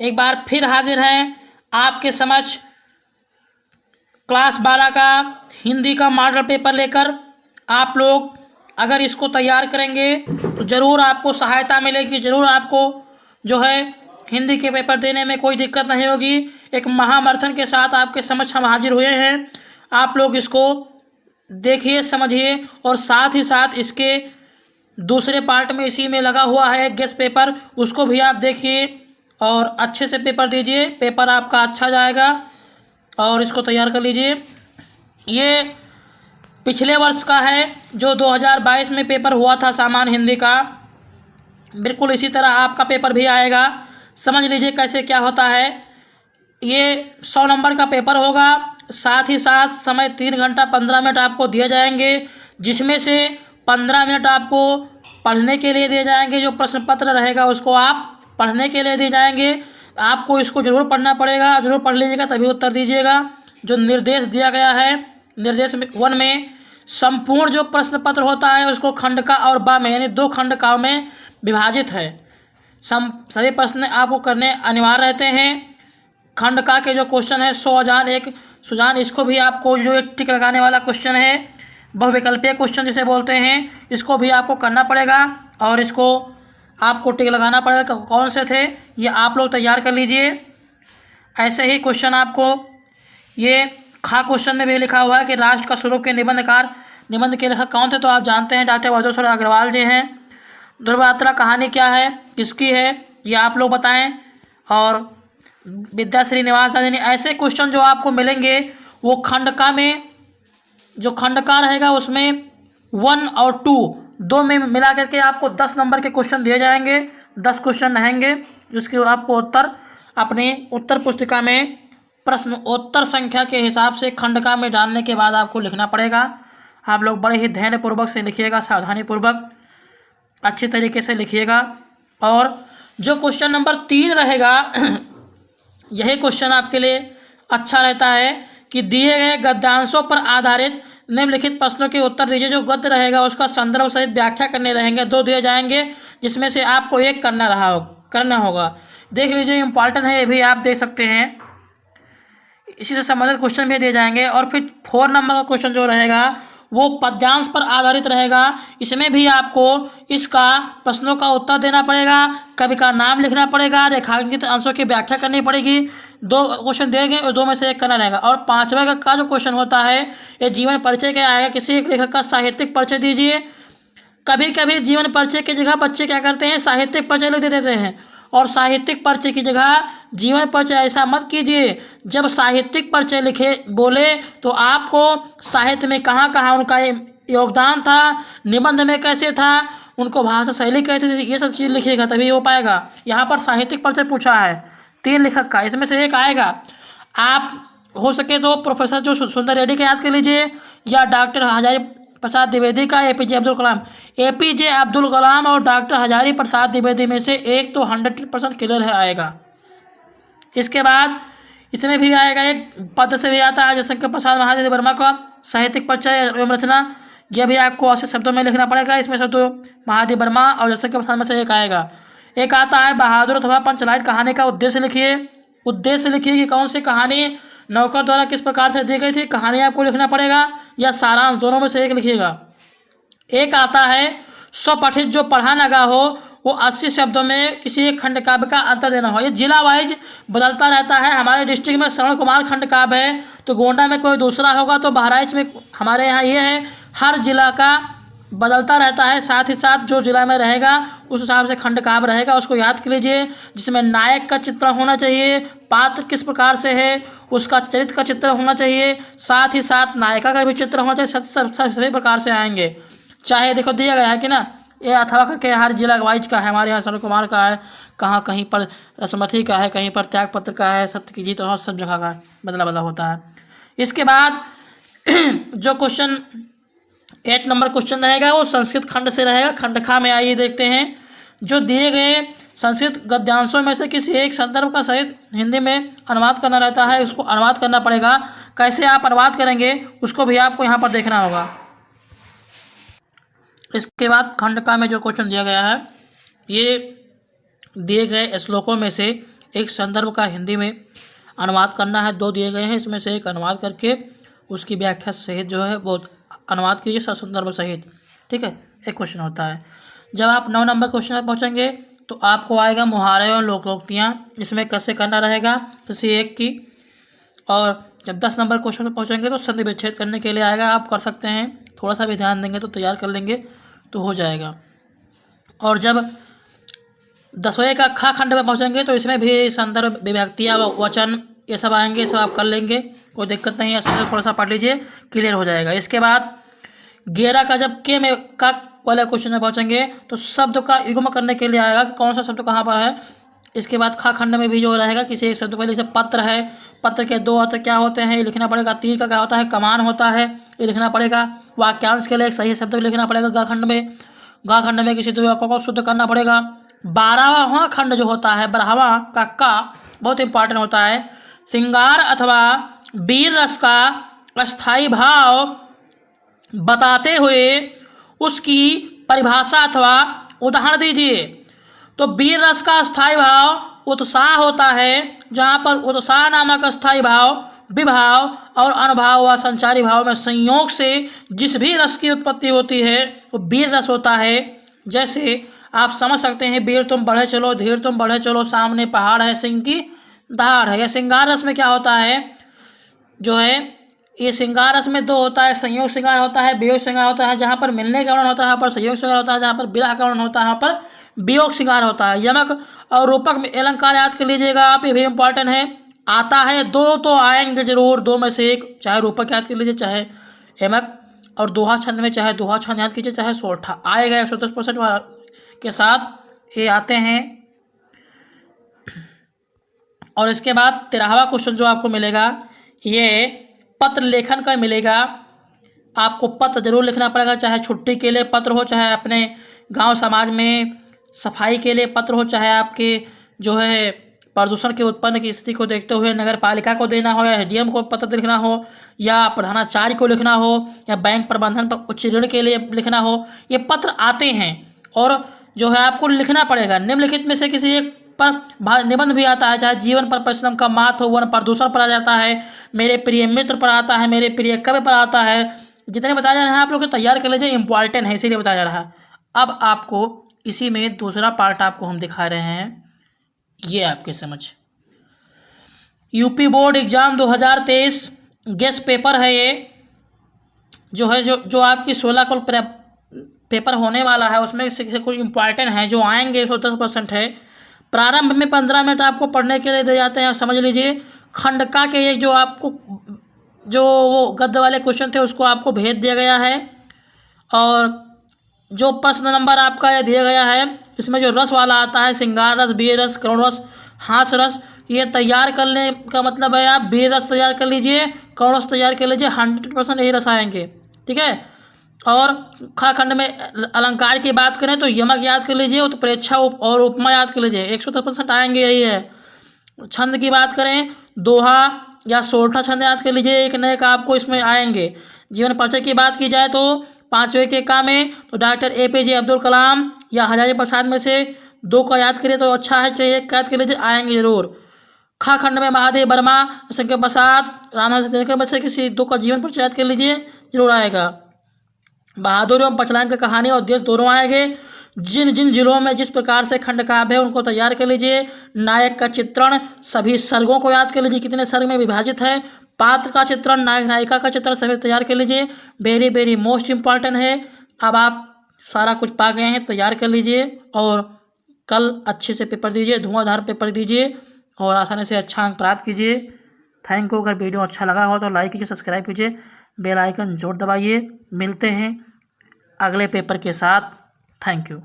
एक बार फिर हाजिर हैं आपके समक्ष क्लास 12 का हिंदी का मॉडल पेपर लेकर। आप लोग अगर इसको तैयार करेंगे तो ज़रूर आपको सहायता मिलेगी, ज़रूर आपको जो है हिंदी के पेपर देने में कोई दिक्कत नहीं होगी। एक महामैराथन के साथ आपके समक्ष हम हाजिर हुए हैं। आप लोग इसको देखिए, समझिए, और साथ ही साथ इसके दूसरे पार्ट में इसी में लगा हुआ है गेस्ट पेपर, उसको भी आप देखिए और अच्छे से पेपर दीजिए। पेपर आपका अच्छा जाएगा और इसको तैयार कर लीजिए। ये पिछले वर्ष का है जो 2022 में पेपर हुआ था सामान्य हिंदी का। बिल्कुल इसी तरह आपका पेपर भी आएगा। समझ लीजिए कैसे क्या होता है। ये 100 नंबर का पेपर होगा। साथ ही साथ समय 3 घंटा 15 मिनट आपको दिए जाएंगे, जिसमें से 15 मिनट आपको पढ़ने के लिए दिए जाएंगे। जो प्रश्न पत्र रहेगा उसको आप पढ़ने के लिए दिए जाएंगे। आपको इसको जरूर पढ़ना पड़ेगा, जरूर पढ़ लीजिएगा तभी उत्तर दीजिएगा। जो निर्देश दिया गया है, निर्देश 1 में संपूर्ण जो प्रश्न पत्र होता है उसको खंडका और बा में यानी 2 खंडकाओं में विभाजित है। सभी प्रश्न आपको करने अनिवार्य रहते हैं। खंडका के जो क्वेश्चन है 100 अजान 1 सुजान, इसको भी आपको जो एक टिक लगाने वाला क्वेश्चन है, बहुविकल्पीय क्वेश्चन जिसे बोलते हैं, इसको भी आपको करना पड़ेगा और इसको आपको टिक लगाना पड़ेगा कौन से थे ये आप लोग तैयार कर लीजिए। ऐसे ही क्वेश्चन आपको ये खा क्वेश्चन में भी लिखा हुआ है कि राष्ट्र का स्वरूप के निबंध के लेखक कौन थे, तो आप जानते हैं डॉक्टर वज्रेश्वर अग्रवाल जी हैं। ध्रुवयात्रा कहानी क्या है, किसकी है, ये आप लोग बताएं। और विद्या श्रीनिवास दादी। ऐसे क्वेश्चन जो आपको मिलेंगे वो खंडका में, जो खंडका रहेगा उसमें 1 और 2 में मिला करके आपको 10 नंबर के क्वेश्चन दिए जाएंगे। 10 क्वेश्चन रहेंगे जिसके आपको उत्तर अपनी उत्तर पुस्तिका में प्रश्न उत्तर संख्या के हिसाब से खंडका में डालने के बाद आपको लिखना पड़ेगा। आप लोग बड़े ही धैर्यपूर्वक से लिखिएगा, सावधानीपूर्वक अच्छी तरीके से लिखिएगा। और जो क्वेश्चन नंबर 3 रहेगा यही क्वेश्चन आपके लिए अच्छा रहता है कि दिए गए गद्यांशों पर आधारित निम्नलिखित प्रश्नों के उत्तर दीजिए। जो गद्य रहेगा उसका संदर्भ सहित व्याख्या करने रहेंगे, 2 दिए जाएंगे जिसमें से आपको एक करना होगा। देख लीजिए, इम्पॉर्टेंट है, ये भी आप देख सकते हैं। इसी से संबंधित क्वेश्चन भी दिए जाएंगे। और फिर 4 नंबर का क्वेश्चन जो रहेगा वो पद्यांश पर आधारित रहेगा। इसमें भी आपको इसका प्रश्नों का उत्तर देना पड़ेगा, कवि का नाम लिखना पड़ेगा, रेखांकित अंशों की व्याख्या करनी पड़ेगी। 2 क्वेश्चन देंगे और 2 में से एक करना रहेगा। और 5वें का जो क्वेश्चन होता है ये जीवन परिचय का आएगा। किसी एक लेखक का साहित्यिक परिचय दीजिए। कभी कभी जीवन परिचय की जगह बच्चे क्या करते हैं, साहित्यिक परिचय लिख देते हैं। और साहित्यिक परिचय की जगह जीवन परिचय ऐसा मत कीजिए। जब साहित्यिक परिचय लिखे बोले तो आपको साहित्य में कहाँ कहाँ उनका योगदान था, निबंध में कैसे था, उनको भाषा शैली कैसे थी, ये सब चीज़ लिखिएगा तभी हो पाएगा। यहाँ पर साहित्यिक परिचय पूछा है 3 लेखक का, इसमें से एक आएगा। आप हो सके तो प्रोफेसर जो सुंदर रेड्डी का याद कर लीजिए या डॉक्टर हजारी प्रसाद द्विवेदी का एपीजे अब्दुल कलाम और डॉक्टर हजारी प्रसाद द्विवेदी में से एक तो 100% क्लियर है आएगा। इसके बाद इसमें भी आएगा, एक पद से भी आता है जयशंकर प्रसाद महादेव वर्मा का साहित्यिक परिचय एवं रचना। यह भी आपको 80 शब्दों में लिखना पड़ेगा। इसमें से तो महादेव वर्मा और जयशंकर प्रसाद में से एक आएगा। एक आता है बहादुर अथवा पंचलाइट कहानी का उद्देश्य लिखिए। उद्देश्य लिखिए कि कौन सी कहानी नौकर द्वारा किस प्रकार से दी गई थी, कहानी आपको लिखना पड़ेगा या सारांश, दोनों में से एक लिखिएगा। एक आता है स्वपठित जो पढ़ा लगा हो वो 80 शब्दों में किसी एक खंड काव्य का अंतर देना हो। ये जिला वाइज बदलता रहता है। हमारे डिस्ट्रिक्ट में श्रवण कुमार खंड काव्य है तो गोंडा में कोई दूसरा होगा, तो बहराइच में हमारे यहाँ ये है। हर जिला का बदलता रहता है। साथ ही साथ जो जिला में रहेगा उस हिसाब से खंड काव्य रहेगा, उसको याद कर लीजिए। जिसमें नायक का चित्र होना चाहिए, पात्र किस प्रकार से है उसका चरित्र का चित्र होना चाहिए, साथ ही साथ नायिका का भी चित्र होना चाहिए। सभी प्रकार से आएंगे। चाहे देखो दिया गया है कि ना, ये अथवा करके हर जिला वाइज का है। हमारे यहाँ श्रवण कुमार का है, कहाँ कहीं पर रसमथी का है, कहीं पर त्याग पत्र का है, सत्य की जीत और सब जगह का बदला होता है। इसके बाद जो क्वेश्चन 8 नंबर क्वेश्चन रहेगा वो संस्कृत खंड से रहेगा। खंडखा में आइए देखते हैं। जो दिए गए संस्कृत गद्यांशों में से किसी एक संदर्भ का सहित हिंदी में अनुवाद करना रहता है, उसको अनुवाद करना पड़ेगा। कैसे आप अनुवाद करेंगे उसको भी आपको यहाँ पर देखना होगा। इसके बाद खंडका में जो क्वेश्चन दिया गया है ये दिए गए श्लोकों में से एक संदर्भ का हिंदी में अनुवाद करना है। 2 दिए गए हैं, इसमें से एक अनुवाद करके उसकी व्याख्या सहित जो है वो अनुवाद कीजिए संदर्भ सहित। ठीक है, एक क्वेश्चन होता है। जब आप 9 नंबर क्वेश्चन पर पहुँचेंगे तो आपको आएगा मुहावरे और लोकोक्तियाँ। इसमें कैसे करना रहेगा किसी एक की। और जब 10 नंबर क्वेश्चन पर पहुँचेंगे तो संधि विच्छेद करने के लिए आएगा। आप कर सकते हैं, थोड़ा सा भी ध्यान देंगे तो तैयार कर लेंगे तो हो जाएगा। और जब 10वें का खा खंड में पहुँचेंगे तो इसमें भी संदर्भ, विभक्तियाँ, वचन, ये सब आएंगे, सब आप कर लेंगे, कोई दिक्कत नहीं है। ऐसे थोड़ा सा पढ़ लीजिए, क्लियर हो जाएगा। इसके बाद 11 का जब के में का वाले क्वेश्चन में पहुँचेंगे तो शब्द का युग्म करने के लिए आएगा कि कौन सा शब्द कहाँ पर है। इसके बाद खा खंड में भी जो रहेगा किसी एक शब्द पहले, जैसे पत्र है, पत्र के 2 अर्थ क्या होते हैं ये लिखना पड़ेगा। तीर का क्या होता है, कमान होता है, ये लिखना पड़ेगा। वाक्यांश के लिए एक सही शब्द लिखना पड़ेगा। गा खंड में, गा खंड में किसी दो वाक्यों को शुद्ध करना पड़ेगा। 12वां खंड जो होता है, 12वां का बहुत इंपॉर्टेंट होता है। श्रृंगार अथवा वीर रस का अस्थायी भाव बताते हुए उसकी परिभाषा अथवा उदाहरण दीजिए। तो वीर रस का स्थायी भाव उत्साह होता है, जहाँ पर उत्साह नामक स्थायी भाव विभाव और अनुभाव व संचारी भाव में संयोग से जिस भी रस की उत्पत्ति होती है वो वीर रस होता है। जैसे आप समझ सकते हैं, वीर तुम बढ़े चलो, धीर तुम बढ़े चलो, सामने पहाड़ है, सिंह की दहाड़ है। या श्रृंगार रस में क्या होता है, जो है ये श्रृंगार रस में 2 होता है, संयोग श्रृंगार होता है, वियोग श्रृंगार होता है। जहाँ पर मिलने का वर्णन होता है वहाँ पर संयोग श्रृंगार होता है, जहाँ पर विरह का वर्णन होता है वहाँ पर वियोग श्रृंगार होता है। यमक और रूपक में अलंकार याद कर लीजिएगा आप, ये भी इंपॉर्टेंट है। आता है 2 तो आएंगे जरूर, 2 में से एक, चाहे रूपक याद कर लीजिए चाहे यमक। और दोहा छंद में चाहे दोहा छंद याद कीजिए चाहे सोरठा आएगा। 110% के साथ ये आते हैं। और इसके बाद 13वां क्वेश्चन जो आपको मिलेगा ये पत्र लेखन का मिलेगा। आपको पत्र जरूर लिखना पड़ेगा, चाहे छुट्टी के लिए पत्र हो, चाहे अपने गांव समाज में सफाई के लिए पत्र हो, चाहे आपके जो है प्रदूषण के उत्पन्न की स्थिति को देखते हुए नगर पालिका को देना हो, या एसडीएम को पत्र लिखना हो, या प्रधानाचार्य को लिखना हो, या बैंक प्रबंधन पर उच्च ऋण के लिए लिखना हो, ये पत्र आते हैं और जो है आपको लिखना पड़ेगा। निम्नलिखित में से किसी एक पर निबंध भी आता है, चाहे जीवन पर परिश्रम का मात हो, वन प्रदूषण पर आ जाता है, मेरे प्रिय मित्र पर आता है, मेरे प्रिय कवि पर आता है। जितने बताया जा रहा है आप लोग तैयार कर लीजिए, इंपॉर्टेंट है इसीलिए बताया जा रहा है। अब आपको इसी में दूसरा पार्ट आपको हम दिखा रहे हैं, ये आपके समझ। UP board exam 2023 guest paper है ये, जो है जो आपकी 16 को पेपर होने वाला है, उसमें से कुछ इंपॉर्टेंट है जो आएंगे। 10% है। प्रारंभ में 15 मिनट आपको पढ़ने के लिए दे जाते हैं, समझ लीजिए। खंडका के ये जो आपको जो वो गद्य वाले क्वेश्चन थे उसको आपको भेज दिया गया है। और जो प्रश्न नंबर आपका ये दिया गया है इसमें जो रस वाला आता है, श्रृंगार रस, वीर रस, करुण रस, हास रस, ये तैयार करने का मतलब है आप वीर रस तैयार कर लीजिए, करुण रस तैयार कर लीजिए, 100% यही रस आएंगे। ठीक है। और खा खंड में अलंकार की बात करें तो यमक याद कर लीजिए, उत्प्रेक्षा और उपमा याद कर लीजिए, 110% आएंगे, यही है। छंद की बात करें दोहा या सोरठा छंद याद कर लीजिए, एक नए का आपको इसमें आएंगे। जीवन परिचय की बात की जाए तो 5वें के का में तो डॉक्टर APJ अब्दुल कलाम या हजारी प्रसाद में से 2 का याद करिए तो अच्छा है, चाहिए एक याद कर लीजिए, आएंगे जरूर। खा खंड में महादेव वर्मा, शंकर प्रसाद, रामनाथ चंद्रकर में से किसी 2 का जीवन परिचय याद कर लीजिए, जरूर आएगा। बहादुर एवं पचलान की कहानी और देश दोनों आएंगे। जिन जिन जिलों में जिस प्रकार से खंड काव्य है उनको तैयार कर लीजिए। नायक का चित्रण, सभी सर्गों को याद कर लीजिए, कितने सर्ग में विभाजित है। पात्र का चित्रण, नायक नायिका का चित्रण सभी तैयार कर लीजिए, वेरी वेरी मोस्ट इम्पॉर्टेंट है। अब आप सारा कुछ पा गए हैं, तैयार कर लीजिए और कल अच्छे से पेपर दीजिए, धुआंधार पेपर दीजिए और आसानी से अच्छा अंक प्राप्त कीजिए। Thank you. अगर वीडियो अच्छा लगा हो तो लाइक कीजिए, सब्सक्राइब कीजिए, बेल आइकन जरूर दबाइए। मिलते हैं अगले पेपर के साथ। Thank you.